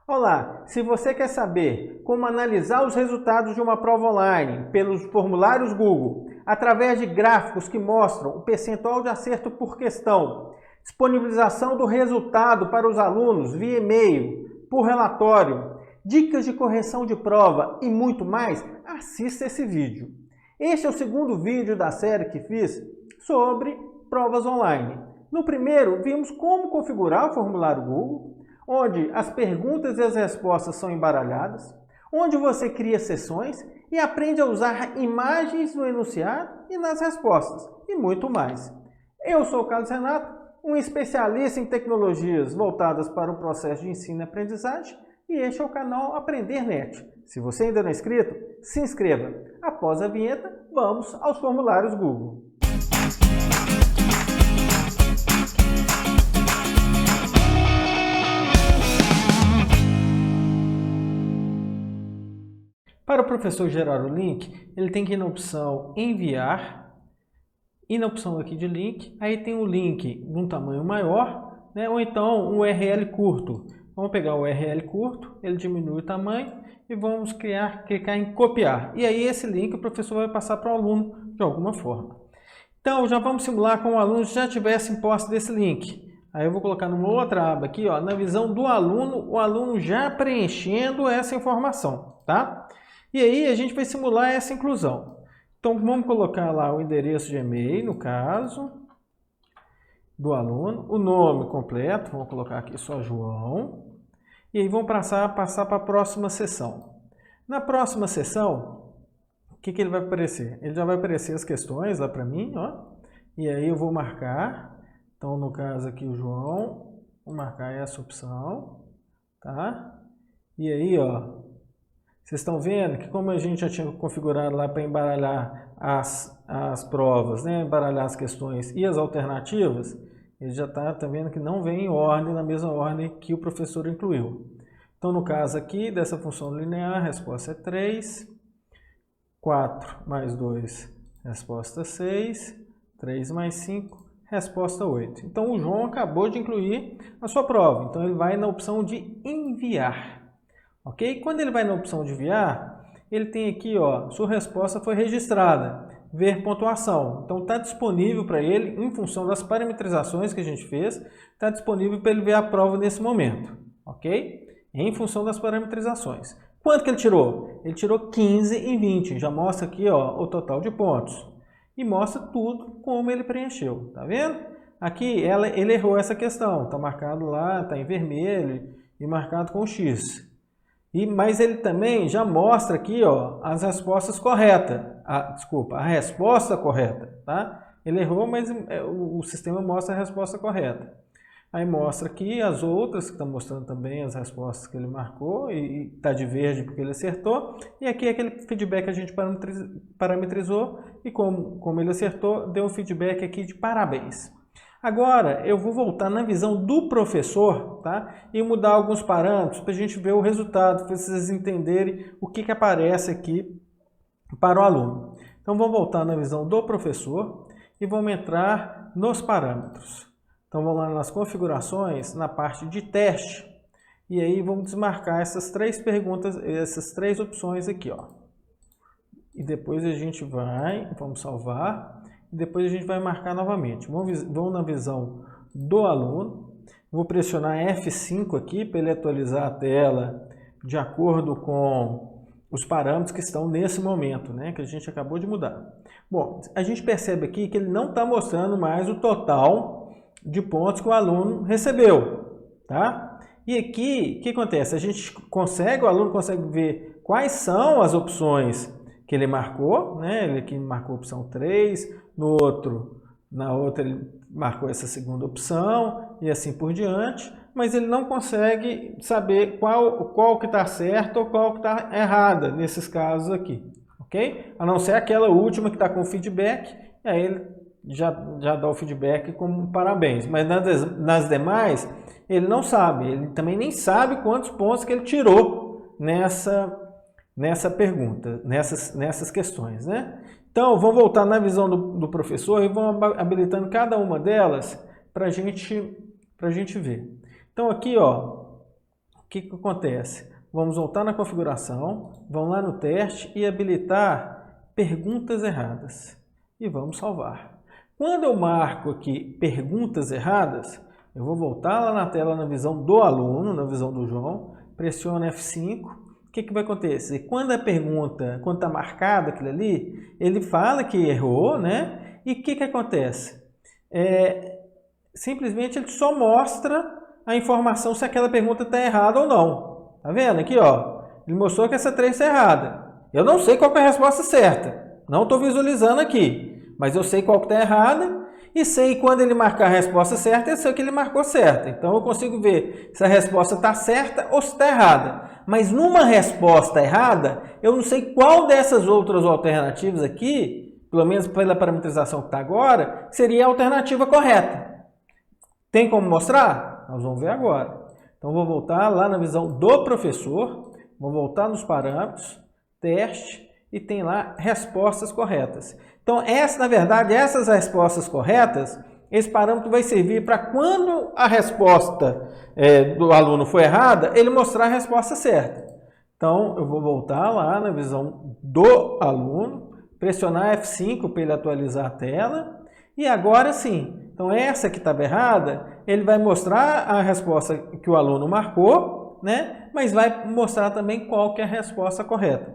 Olá, se você quer saber como analisar os resultados de uma prova online pelos formulários Google, através de gráficos que mostram o percentual de acerto por questão, disponibilização do resultado para os alunos via e-mail, por relatório, dicas de correção de prova e muito mais, assista esse vídeo. Este é o segundo vídeo da série que fiz sobre provas online. No primeiro, vimos como configurar o formulário Google, onde as perguntas e as respostas são embaralhadas, onde você cria sessões e aprende a usar imagens no enunciado e nas respostas, e muito mais. Eu sou o Carlos Renato, um especialista em tecnologias voltadas para o processo de ensino e aprendizagem, e este é o canal Aprender Net. Se você ainda não é inscrito, se inscreva. Após a vinheta, vamos aos formulários Google. Para o professor gerar o link, ele tem que ir na opção enviar e na opção aqui de link, aí tem o link num tamanho maior, né, ou então um URL curto. Vamos pegar o URL curto, ele diminui o tamanho e vamos clicar em copiar. E aí esse link o professor vai passar para o aluno de alguma forma. Então já vamos simular com o aluno já tivesse em posse desse link. Aí eu vou colocar numa outra aba aqui, ó, na visão do aluno, o aluno já preenchendo essa informação, tá? E aí a gente vai simular essa inclusão. Então vamos colocar lá o endereço de e-mail, no caso, do aluno, o nome completo, vamos colocar aqui só João, e aí vamos passar para a próxima sessão. Na próxima sessão, o que ele vai aparecer? Ele já vai aparecer as questões lá para mim, ó, e aí eu vou marcar, então no caso aqui o João, vou marcar essa opção, tá? E aí, ó, vocês estão vendo que como a gente já tinha configurado lá para embaralhar as provas, né? Embaralhar as questões e as alternativas, ele já está vendo que não vem em ordem, na mesma ordem que o professor incluiu. Então, no caso aqui, dessa função linear, a resposta é 3, 4 mais 2, resposta 6, 3 mais 5, resposta 8. Então, o João acabou de incluir a sua prova, então ele vai na opção de enviar. Ok? Quando ele vai na opção de enviar, ele tem aqui, ó, sua resposta foi registrada, ver pontuação. Então está disponível para ele, em função das parametrizações que a gente fez, está disponível para ele ver a prova nesse momento. Ok? Em função das parametrizações. Quanto que ele tirou? Ele tirou 15 em 20. Já mostra aqui, ó, o total de pontos. E mostra tudo como ele preencheu. Tá vendo? Aqui ele errou essa questão. Está marcado lá, está em vermelho e marcado com X. Mas ele também já mostra aqui, ó, as respostas corretas. A resposta correta, tá? Ele errou, mas o sistema mostra a resposta correta. Aí mostra aqui as outras, que estão mostrando também as respostas que ele marcou, e está de verde porque ele acertou. E aqui é aquele feedback que a gente parametrizou, e como ele acertou, deu um feedback aqui de parabéns. Agora, eu vou voltar na visão do professor, tá? E mudar alguns parâmetros para a gente ver o resultado, para vocês entenderem o que aparece aqui para o aluno. Então, vamos voltar na visão do professor e vamos entrar nos parâmetros. Então, vamos lá nas configurações, na parte de teste, e aí vamos desmarcar essas três perguntas, essas três opções aqui, ó. E depois a gente vamos salvar. Depois a gente vai marcar novamente. Vamos na visão do aluno. Vou pressionar F5 aqui para ele atualizar a tela de acordo com os parâmetros que estão nesse momento, né? Que a gente acabou de mudar. Bom, a gente percebe aqui que ele não está mostrando mais o total de pontos que o aluno recebeu, tá? E aqui, o que acontece? O aluno consegue ver quais são as opções que ele marcou, né? Ele aqui marcou a opção 3, na outra ele marcou essa segunda opção e assim por diante, mas ele não consegue saber qual que está certo ou qual que está errada nesses casos aqui, ok? A não ser aquela última que está com feedback, e aí ele já dá o feedback como parabéns, mas nas demais ele não sabe, ele também nem sabe quantos pontos que ele tirou nessa pergunta, nessas questões, né? Então, vamos voltar na visão do professor e vamos habilitando cada uma delas para a gente ver. Então, aqui, ó, o que acontece? Vamos voltar na configuração, vamos lá no teste e habilitar perguntas erradas. E vamos salvar. Quando eu marco aqui perguntas erradas, eu vou voltar lá na tela na visão do aluno, na visão do João, pressiono F5. O que vai acontecer? Quando a pergunta, quando está marcado aquilo ali, ele fala que errou, né? E o que acontece? Simplesmente ele só mostra a informação se aquela pergunta está errada ou não. Tá vendo aqui, ó? Ele mostrou que essa 3 está errada. Eu não sei qual que é a resposta certa. Não estou visualizando aqui. Mas eu sei qual que está errada. E sei quando ele marcar a resposta certa, eu sei que ele marcou certa. Então eu consigo ver se a resposta está certa ou se está errada. Mas numa resposta errada, eu não sei qual dessas outras alternativas aqui, pelo menos pela parametrização que está agora, seria a alternativa correta. Tem como mostrar? Nós vamos ver agora. Então, vou voltar lá na visão do professor, vou voltar nos parâmetros, teste, e tem lá respostas corretas. Então, na verdade, essas respostas corretas, esse parâmetro vai servir para quando a resposta do aluno for errada, ele mostrar a resposta certa. Então, eu vou voltar lá na visão do aluno, pressionar F5 para ele atualizar a tela, e agora sim. Então, essa que estava errada, ele vai mostrar a resposta que o aluno marcou, né? Mas vai mostrar também qual que é a resposta correta.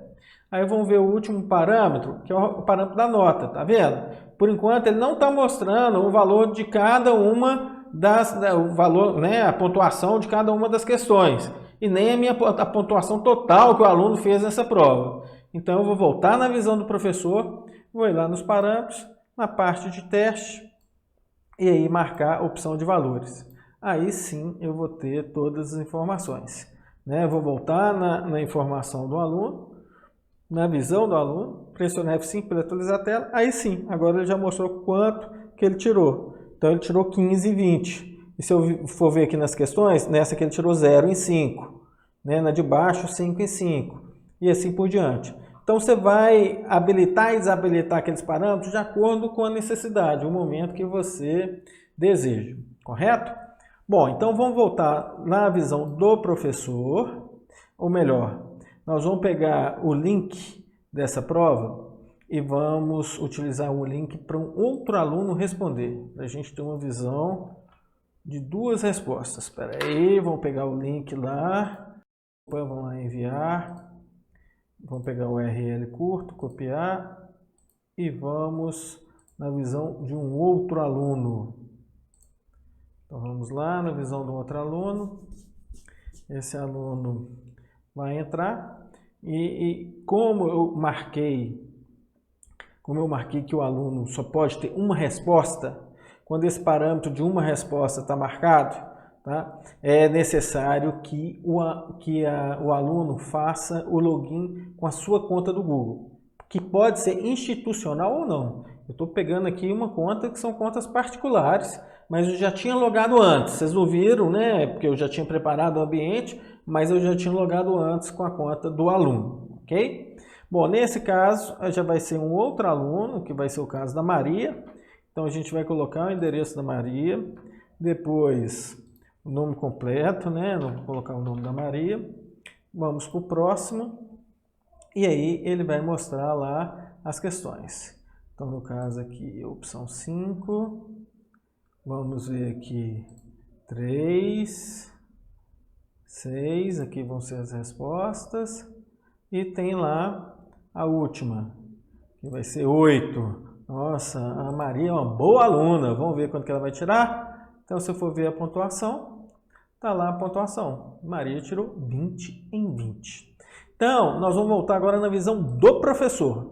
Aí vamos ver o último parâmetro, que é o parâmetro da nota, tá vendo? Por enquanto, ele não está mostrando o valor de cada uma o valor, né? A pontuação de cada uma das questões. E nem a pontuação total que o aluno fez nessa prova. Então, eu vou voltar na visão do professor, vou ir lá nos parâmetros, na parte de teste, e aí marcar a opção de valores. Aí sim eu vou ter todas as informações. Né? Eu vou voltar na informação do aluno, na visão do aluno, pressionar F5 para atualizar a tela. Aí sim, agora ele já mostrou quanto que ele tirou. Então ele tirou 15 e 20. E se eu for ver aqui nas questões, nessa aqui ele tirou 0 em 5. Né? Na de baixo, 5 em 5. E assim por diante. Então, você vai habilitar e desabilitar aqueles parâmetros de acordo com a necessidade, o momento que você deseja, correto? Bom, então vamos voltar na visão do professor, ou melhor, nós vamos pegar o link dessa prova e vamos utilizar o link para um outro aluno responder, para a gente ter uma visão de duas respostas. Espera aí, vamos pegar o link lá, depois vamos lá enviar. Vamos pegar o URL curto, copiar e vamos na visão de um outro aluno. Então vamos lá na visão do outro aluno. Esse aluno vai entrar e como eu marquei que o aluno só pode ter uma resposta, quando esse parâmetro de uma resposta está marcado, tá? É necessário que o aluno faça o login com a sua conta do Google, que pode ser institucional ou não. Eu estou pegando aqui uma conta que são contas particulares, mas eu já tinha logado antes. Vocês não viram, né? Porque eu já tinha preparado o ambiente, mas eu já tinha logado antes com a conta do aluno, ok? Bom, nesse caso, já vai ser um outro aluno, que vai ser o caso da Maria. Então, a gente vai colocar o endereço da Maria, depois o nome completo, né? Vou colocar o nome da Maria. Vamos para o próximo. E aí ele vai mostrar lá as questões. Então, no caso aqui, opção 5. Vamos ver aqui 3, 6. Aqui vão ser as respostas. E tem lá a última, que vai ser 8. Nossa, a Maria é uma boa aluna. Vamos ver quanto que ela vai tirar? Então, se eu for ver a pontuação, está lá a pontuação. Maria tirou 20 em 20. Então, nós vamos voltar agora na visão do professor.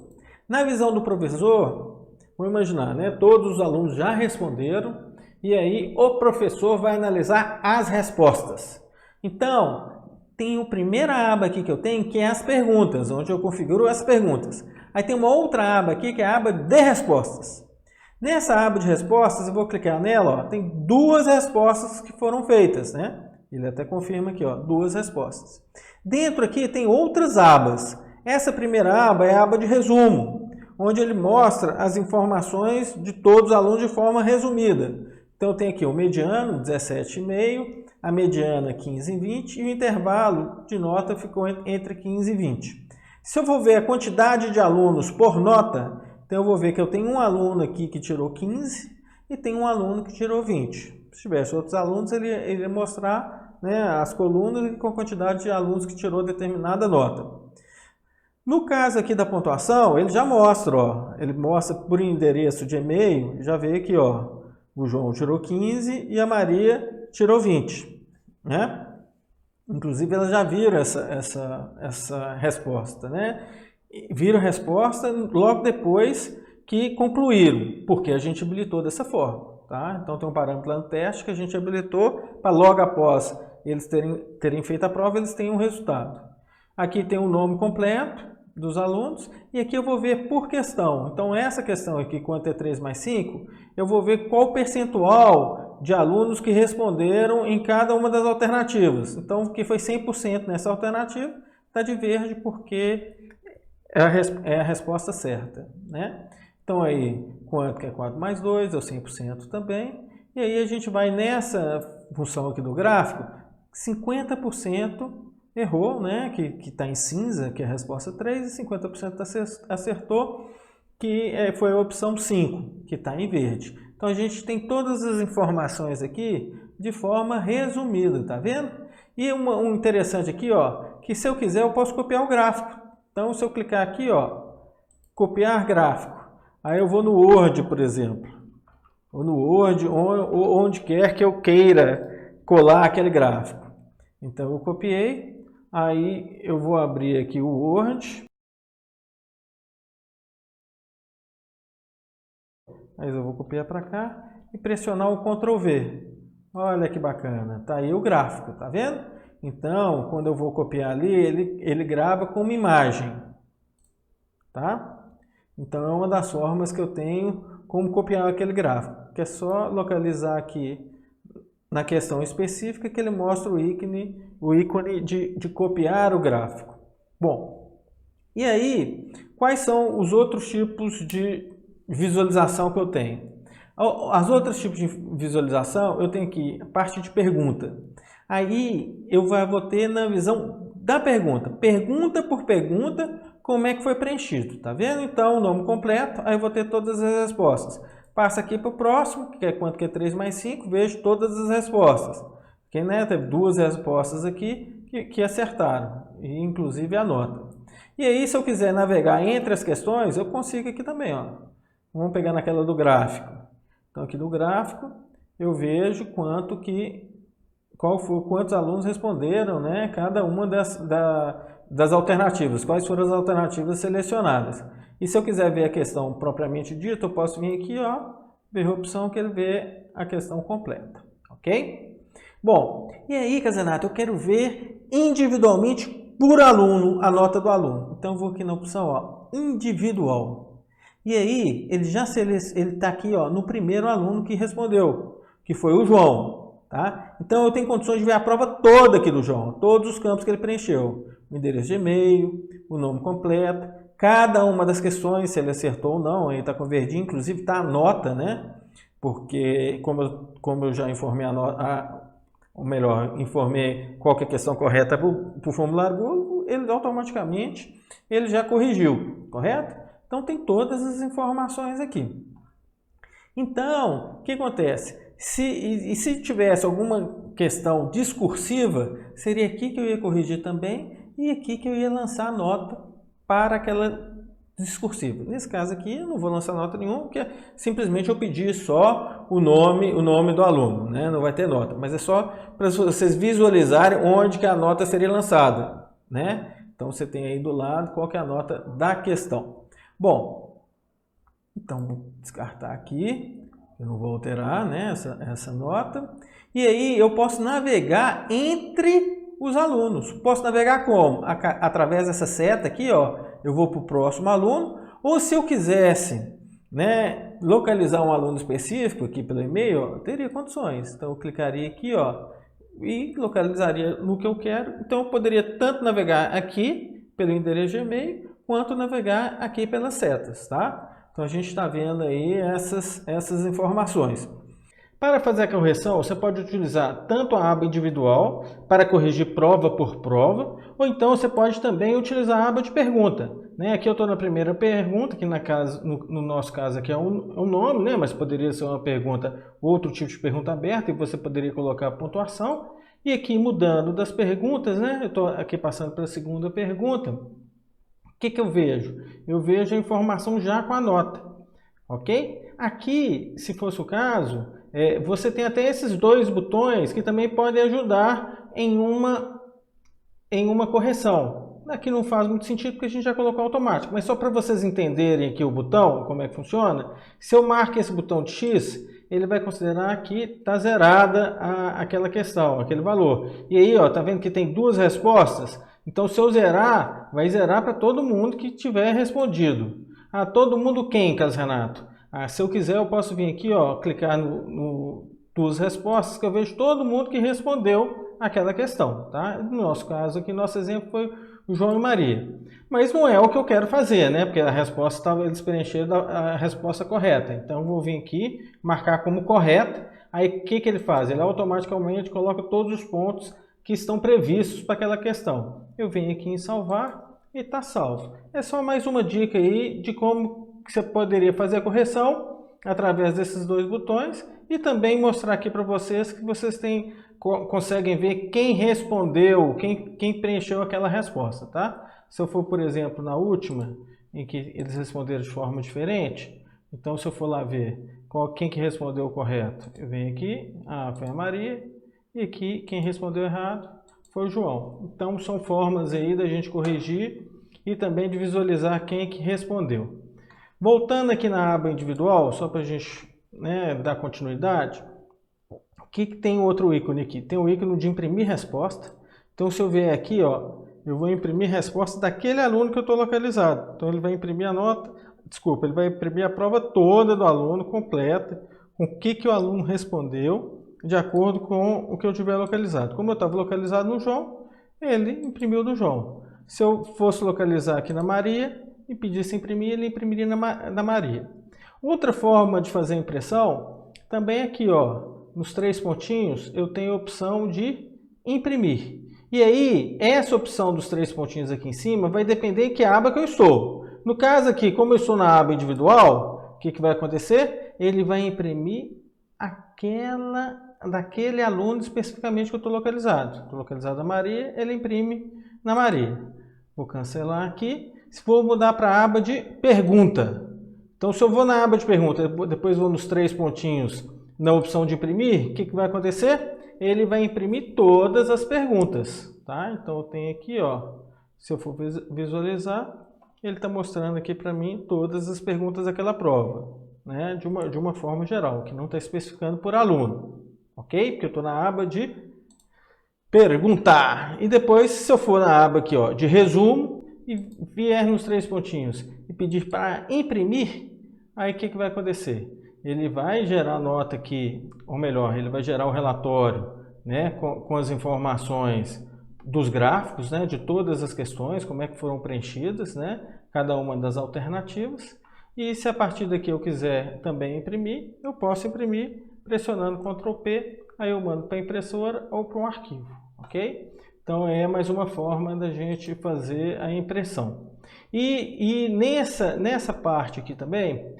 Na visão do professor, vamos imaginar, né? Todos os alunos já responderam e aí o professor vai analisar as respostas. Então, tem a primeira aba aqui que eu tenho, que é as perguntas, onde eu configuro as perguntas. Aí tem uma outra aba aqui, que é a aba de respostas. Nessa aba de respostas, eu vou clicar nela, ó, tem 2 respostas que foram feitas, né? Ele até confirma aqui, ó, 2 respostas. Dentro aqui tem outras abas. Essa primeira aba é a aba de resumo, onde ele mostra as informações de todos os alunos de forma resumida. Então, tem aqui o mediano, 17,5, a mediana 15 e 20 e o intervalo de nota ficou entre 15 e 20. Se eu vou ver a quantidade de alunos por nota, então eu vou ver que eu tenho um aluno aqui que tirou 15 e tem um aluno que tirou 20. Se tivesse outros alunos, ele ia mostrar, né, as colunas com a quantidade de alunos que tirou determinada nota. No caso aqui da pontuação, ele já mostra, ó, ele mostra por endereço de e-mail, já vê aqui, ó, o João tirou 15 e a Maria tirou 20, né? Inclusive, elas já viram essa resposta, né? Viram a resposta logo depois que concluíram, porque a gente habilitou dessa forma, tá? Então, tem um parâmetro lá no teste que a gente habilitou para logo após eles terem feito a prova, eles têm um resultado. Aqui tem o nome completo dos alunos, e aqui eu vou ver por questão. Então, essa questão aqui, quanto é 3 mais 5, eu vou ver qual o percentual de alunos que responderam em cada uma das alternativas. Então, que foi 100% nessa alternativa, está de verde porque é a resposta certa, né? Então, aí, quanto que é 4 mais 2, é o 100% também. E aí, a gente vai nessa função aqui do gráfico, 50% errou, né, que está em cinza, que é a resposta 3, e 50% acertou, que foi a opção 5, que está em verde. Então, a gente tem todas as informações aqui de forma resumida, tá vendo? E um interessante aqui, ó, que se eu quiser, eu posso copiar o gráfico. Então, se eu clicar aqui, ó, copiar gráfico, aí eu vou no Word, por exemplo, ou no Word, ou onde quer que eu queira colar aquele gráfico. Então, eu copiei. Aí eu vou abrir aqui o Word. Aí eu vou copiar para cá e pressionar o Ctrl V. Olha que bacana, tá aí o gráfico, tá vendo? Então, quando eu vou copiar ali, ele grava como imagem, tá? Então, é uma das formas que eu tenho como copiar aquele gráfico, que é só localizar aqui na questão específica que ele mostra o ícone de copiar o gráfico. Bom, e aí, quais são os outros tipos de visualização que eu tenho? As outras tipos de visualização, eu tenho aqui a parte de pergunta. Aí, eu vou ter na visão da pergunta. Pergunta por pergunta, como é que foi preenchido, tá vendo? Então, o nome completo, aí eu vou ter todas as respostas. Passa aqui para o próximo, que é quanto que é 3 mais 5, vejo todas as respostas. Porque, né, teve duas respostas aqui que acertaram, e inclusive a nota. E aí, se eu quiser navegar entre as questões, eu consigo aqui também, ó. Vamos pegar naquela do gráfico. Então, aqui do gráfico, eu vejo quantos alunos responderam, né, cada uma das alternativas, quais foram as alternativas selecionadas. E se eu quiser ver a questão propriamente dita, eu posso vir aqui, ó, ver a opção que ele vê a questão completa, ok? Bom, e aí, Casanato, eu quero ver individualmente por aluno a nota do aluno. Então, eu vou aqui na opção, ó, individual. E aí, ele está aqui, ó, no primeiro aluno que respondeu, que foi o João, tá? Então, eu tenho condições de ver a prova toda aqui do João, todos os campos que ele preencheu. O endereço de e-mail, o nome completo, cada uma das questões, se ele acertou ou não, aí está com verdinho, inclusive está a nota, né? Porque, como eu já informei ou melhor, informei qual que é a questão correta para o formulário Google, ele automaticamente já corrigiu, correto? Então, tem todas as informações aqui. Então, o que acontece? Se tivesse alguma questão discursiva, seria aqui que eu ia corrigir também e aqui que eu ia lançar a nota para aquela discursiva. Nesse caso aqui, eu não vou lançar nota nenhuma, porque simplesmente eu pedi só o nome do aluno, né? Não vai ter nota, mas é só para vocês visualizarem onde que a nota seria lançada, né? Então, você tem aí do lado qual que é a nota da questão. Bom, então, vou descartar aqui, eu não vou alterar, né, essa nota. E aí, eu posso navegar entre os alunos. Posso navegar como? Através dessa seta aqui, ó, eu vou para o próximo aluno, ou se eu quisesse, né, localizar um aluno específico aqui pelo e-mail, ó, eu teria condições. Então, eu clicaria aqui, ó, e localizaria no que eu quero. Então, eu poderia tanto navegar aqui pelo endereço de e-mail, quanto navegar aqui pelas setas, tá? Então, a gente está vendo aí essas informações. Para fazer a correção, você pode utilizar tanto a aba individual para corrigir prova por prova, ou então você pode também utilizar a aba de pergunta. Aqui eu estou na primeira pergunta, que no nosso caso aqui é um nome, mas poderia ser uma pergunta, outro tipo de pergunta aberta, e você poderia colocar a pontuação. E aqui mudando das perguntas, eu estou aqui passando para a segunda pergunta. O que eu vejo? Eu vejo a informação já com a nota, ok? Aqui, se fosse o caso, você tem até esses dois botões que também podem ajudar em uma correção. Aqui não faz muito sentido porque a gente já colocou automático, mas só para vocês entenderem aqui o botão, como é que funciona, se eu marco esse botão de X, ele vai considerar que está zerada aquela questão, aquele valor. E aí, tá vendo que tem duas respostas? Então, se eu zerar, vai zerar para todo mundo que tiver respondido. Todo mundo quem, Carlos Renato? Se eu quiser, eu posso vir aqui, clicar no duas respostas, que eu vejo todo mundo que respondeu aquela questão. Tá? No nosso caso aqui, nosso exemplo foi o João e Maria. Mas não é o que eu quero fazer, porque a resposta eles preencheram a resposta correta. Então, eu vou vir aqui, marcar como correta. Aí, o que ele faz? Ele automaticamente coloca todos os pontos que estão previstos para aquela questão. Eu venho aqui em salvar e está salvo. É só mais uma dica aí de como você poderia fazer a correção através desses dois botões e também mostrar aqui para vocês que vocês conseguem ver quem respondeu, quem preencheu aquela resposta, tá? Se eu for, por exemplo, na última, em que eles responderam de forma diferente, então se eu for lá ver quem que respondeu o correto, eu venho aqui, foi a Maria, e aqui quem respondeu errado foi o João. Então são formas aí da gente corrigir e também de visualizar quem que respondeu. Voltando aqui na aba individual, só para a gente dar continuidade, o que tem outro ícone aqui? Tem o ícone de imprimir resposta. Então, se eu vier aqui, eu vou imprimir resposta daquele aluno que eu estou localizado. Então, ele vai imprimir ele vai imprimir a prova toda do aluno, completa, com o que o aluno respondeu, de acordo com o que eu tiver localizado. Como eu estava localizado no João, ele imprimiu do João. Se eu fosse localizar aqui na Maria e pedisse imprimir, ele imprimiria na Maria. Outra forma de fazer a impressão, também aqui, nos três pontinhos, eu tenho a opção de imprimir. E aí, essa opção dos três pontinhos aqui em cima vai depender de que aba que eu estou. No caso aqui, como eu estou na aba individual, o que vai acontecer? Ele vai imprimir daquele aluno especificamente que eu estou localizado. Estou localizado na Maria, ele imprime na Maria. Vou cancelar aqui. Se for mudar para a aba de pergunta. Então, se eu vou na aba de pergunta, depois vou nos três pontinhos na opção de imprimir, o que vai acontecer? Ele vai imprimir todas as perguntas. Tá? Então, eu tenho aqui, se eu for visualizar, ele está mostrando aqui para mim todas as perguntas daquela prova. De uma forma geral, que não está especificando por aluno. Ok? Porque eu estou na aba de perguntar. E depois, se eu for na aba aqui de resumo, e vier nos três pontinhos e pedir para imprimir, aí o que vai acontecer? Ele vai gerar a nota aqui, ou melhor, ele vai gerar o relatório com as informações dos gráficos, de todas as questões, como é que foram preenchidas, cada uma das alternativas. E se a partir daqui eu quiser também imprimir, eu posso imprimir pressionando Ctrl P, aí eu mando para a impressora ou para um arquivo, ok? Então, é mais uma forma da gente fazer a impressão. E nessa parte aqui também,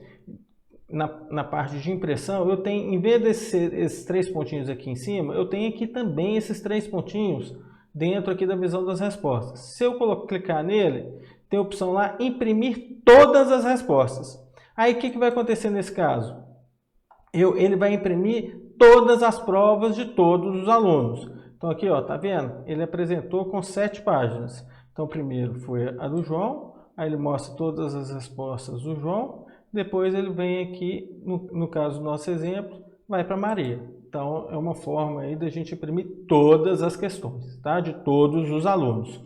na parte de impressão, eu tenho, em vez desses três pontinhos aqui em cima, eu tenho aqui também esses três pontinhos dentro aqui da visão das respostas. Se eu clicar nele, tem a opção lá, imprimir todas as respostas. Aí, o que vai acontecer nesse caso? Ele vai imprimir todas as provas de todos os alunos. Então aqui, tá vendo? Ele apresentou com 7 páginas. Então primeiro foi a do João, aí ele mostra todas as respostas do João, depois ele vem aqui, no caso do nosso exemplo, vai para Maria. Então é uma forma aí da gente imprimir todas as questões, tá? De todos os alunos.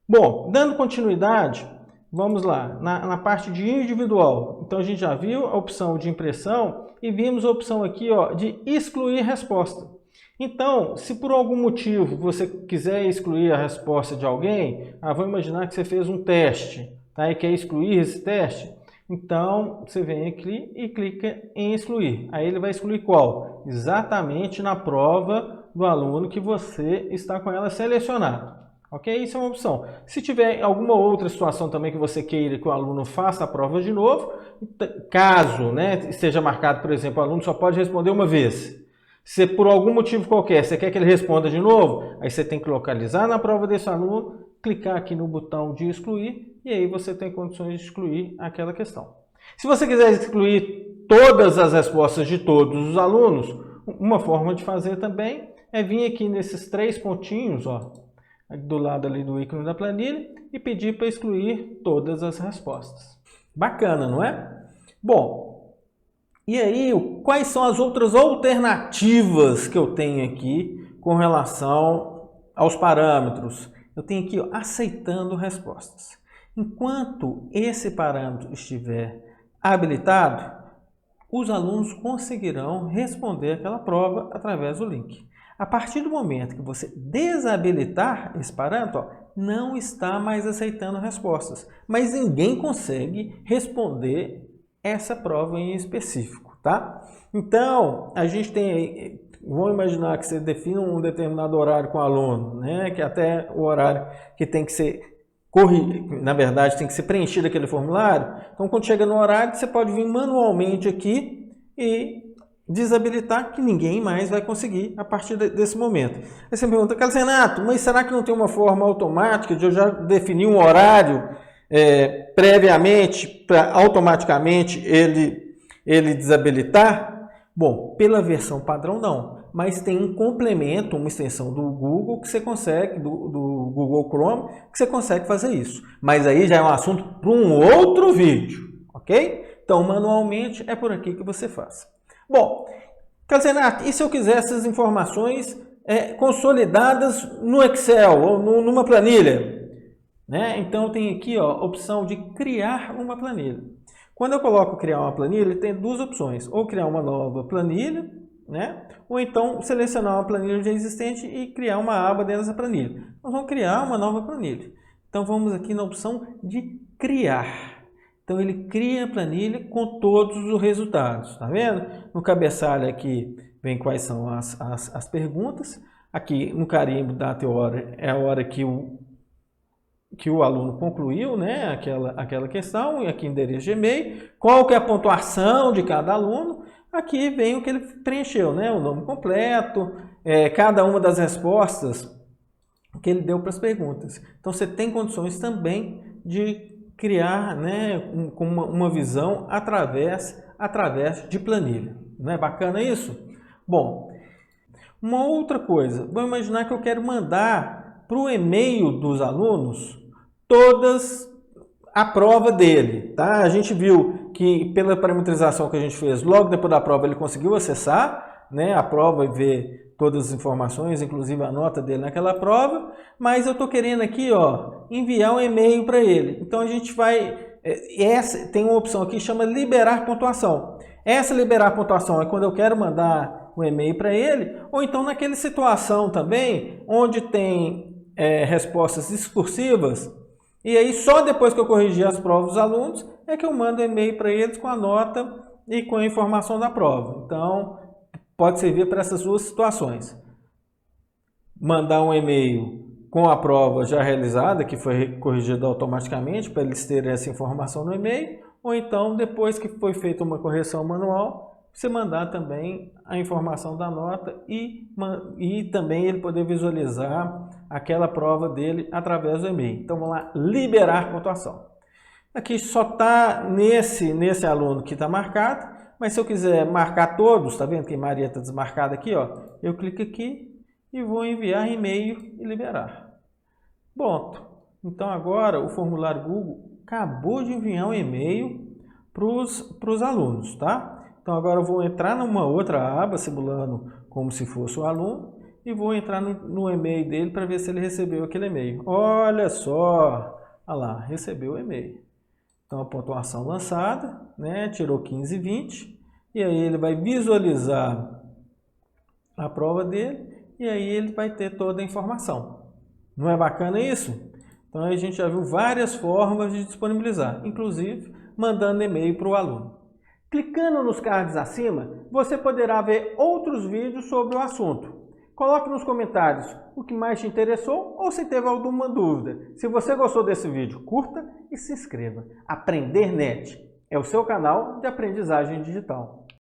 Bom, dando continuidade, vamos lá, na parte de individual. Então a gente já viu a opção de impressão e vimos a opção aqui de excluir resposta. Então, se por algum motivo você quiser excluir a resposta de alguém, vamos imaginar que você fez um teste, tá? E quer excluir esse teste, Então, você vem aqui e clica em excluir. Aí ele vai excluir qual? Exatamente na prova do aluno que você está com ela selecionada. Ok? Isso é uma opção. Se tiver alguma outra situação também que você queira que o aluno faça a prova de novo, caso, né, esteja marcado, por exemplo, o aluno só pode responder uma vez. Se por algum motivo qualquer você quer que ele responda de novo, aí você tem que localizar na prova desse aluno, clicar aqui no botão de excluir e aí você tem condições de excluir aquela questão. Se você quiser excluir todas as respostas de todos os alunos, uma forma de fazer também é vir aqui nesses 3 pontinhos, ó, do lado ali do ícone da planilha e pedir para excluir todas as respostas. Bacana, não é? Bom, e aí quais são as outras alternativas que eu tenho aqui com relação aos parâmetros? Eu tenho aqui, ó, aceitando respostas. Enquanto esse parâmetro estiver habilitado, os alunos conseguirão responder aquela prova através do link. A partir do momento que você desabilitar esse parâmetro, ó, não está mais aceitando respostas, mas ninguém consegue responder essa prova em específico, tá? Então, a gente tem, vamos imaginar que você define um determinado horário com o aluno, né? Que até o horário que tem que ser na verdade, tem que ser preenchido aquele formulário. Então, quando chega no horário, você pode vir manualmente aqui e desabilitar, que ninguém mais vai conseguir a partir desse momento. Aí você me pergunta, Carlos Renato, mas será que não tem uma forma automática de eu já definir um horário previamente para automaticamente ele desabilitar? Bom, pela versão padrão não, mas tem um complemento, uma extensão do Google que você consegue, do Google Chrome, que você consegue fazer isso. Mas aí já é um assunto para um outro vídeo, ok? Então, manualmente é por aqui que você faz. Bom, Carlos Renato, e se eu quiser essas informações consolidadas no Excel ou numa planilha? Né? Então, tem aqui ó, a opção de criar uma planilha. Quando eu coloco criar uma planilha, tem 2 opções. Ou criar uma nova planilha, né? Ou então selecionar uma planilha já existente e criar uma aba dentro dessa planilha. Nós vamos criar uma nova planilha. Então, vamos aqui na opção de criar. Então, ele cria a planilha com todos os resultados, tá vendo? No cabeçalho aqui vem quais são as perguntas. Aqui no carimbo, data e hora, é a hora que o aluno concluiu, né, aquela questão, e aqui endereço de e-mail, qual que é a pontuação de cada aluno, aqui vem o que ele preencheu, né, o nome completo, cada uma das respostas que ele deu para as perguntas. Então, você tem condições também de criar, né, uma visão através de planilha. Não é bacana isso? Bom, uma outra coisa, vamos imaginar que eu quero mandar para o e-mail dos alunos todas a prova dele, tá? A gente viu que pela parametrização que a gente fez, logo depois da prova ele conseguiu acessar, né, a prova e ver todas as informações, inclusive a nota dele naquela prova, mas eu estou querendo aqui, ó, enviar um e-mail para ele. Então a gente vai, tem uma opção aqui que chama liberar pontuação. Essa liberar pontuação é quando eu quero mandar um e-mail para ele, ou então naquela situação também, onde tem respostas discursivas, e aí só depois que eu corrigir as provas dos alunos, é que eu mando um e-mail para eles com a nota e com a informação da prova. Então, pode servir para essas 2 situações. Mandar um e-mail com a prova já realizada, que foi corrigida automaticamente, para eles terem essa informação no e-mail, ou então, depois que foi feita uma correção manual, você mandar também a informação da nota e também ele poder visualizar aquela prova dele através do e-mail. Então, vamos lá, liberar pontuação. Aqui só está nesse aluno que está marcado, mas se eu quiser marcar todos, está vendo que Maria está desmarcada aqui, ó, eu clico aqui e vou enviar e-mail e liberar. Pronto. Então, agora o formulário Google acabou de enviar um e-mail para os alunos, tá? Então, agora eu vou entrar numa outra aba, simulando como se fosse o aluno, e vou entrar no e-mail dele para ver se ele recebeu aquele e-mail. Olha só, olha lá, recebeu o e-mail. Então, a pontuação lançada, né, tirou 15,20, e aí ele vai visualizar a prova dele, e aí ele vai ter toda a informação. Não é bacana isso? Então, a gente já viu várias formas de disponibilizar, inclusive mandando e-mail para o aluno. Clicando nos cards acima, você poderá ver outros vídeos sobre o assunto. Coloque nos comentários o que mais te interessou ou se teve alguma dúvida. Se você gostou desse vídeo, curta e se inscreva. Aprender Net é o seu canal de aprendizagem digital.